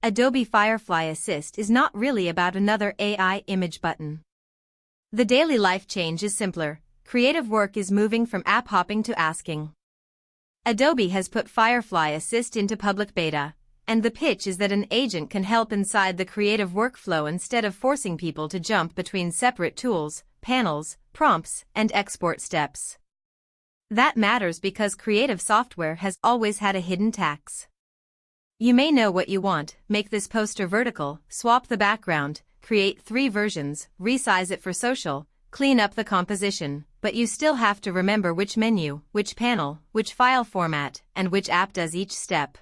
Adobe Firefly Assist is not really about another AI image button. The daily life change is simpler. Creative work is moving from app hopping to asking. Adobe has put Firefly Assist into public beta, and the pitch is that an agent can help inside the creative workflow instead of forcing people to jump between separate tools, panels, prompts, and export steps. That matters because creative software has always had a hidden tax. You may know what you want: make this poster vertical, swap the background, create 3 versions, resize it for social, clean up the composition, but you still have to remember which menu, which panel, which file format, and which app does each step.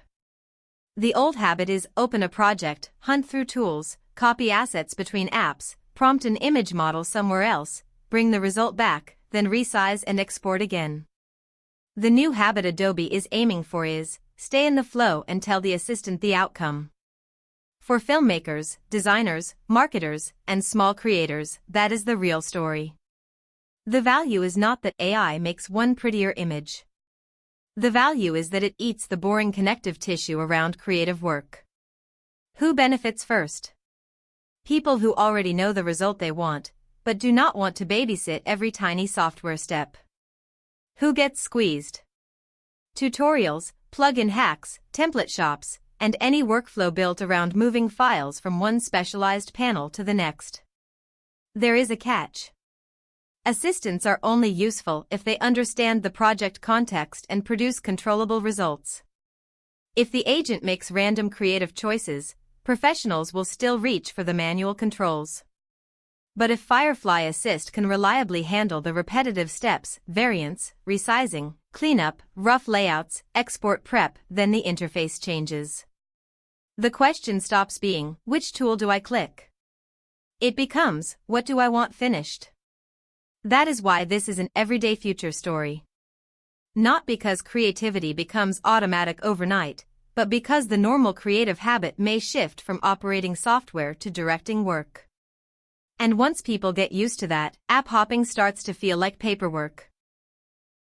The old habit is open a project, hunt through tools, copy assets between apps, prompt an image model somewhere else, bring the result back, then resize and export again. The new habit Adobe is aiming for is, stay in the flow and tell the assistant the outcome. For filmmakers, designers, marketers, and small creators, that is the real story. The value is not that AI makes one prettier image. The value is that it eats the boring connective tissue around creative work. Who benefits first? People who already know the result they want, but do not want to babysit every tiny software step. Who gets squeezed? Tutorials, plug-in hacks, template shops, and any workflow built around moving files from one specialized panel to the next. There is a catch. Assistants are only useful if they understand the project context and produce controllable results. If the agent makes random creative choices, professionals will still reach for the manual controls. But if Firefly Assist can reliably handle the repetitive steps, variants, resizing, cleanup, rough layouts, export prep, then the interface changes. The question stops being, which tool do I click? It becomes, what do I want finished? That is why this is an everyday future story. Not because creativity becomes automatic overnight, but because the normal creative habit may shift from operating software to directing work. And once people get used to that, app hopping starts to feel like paperwork.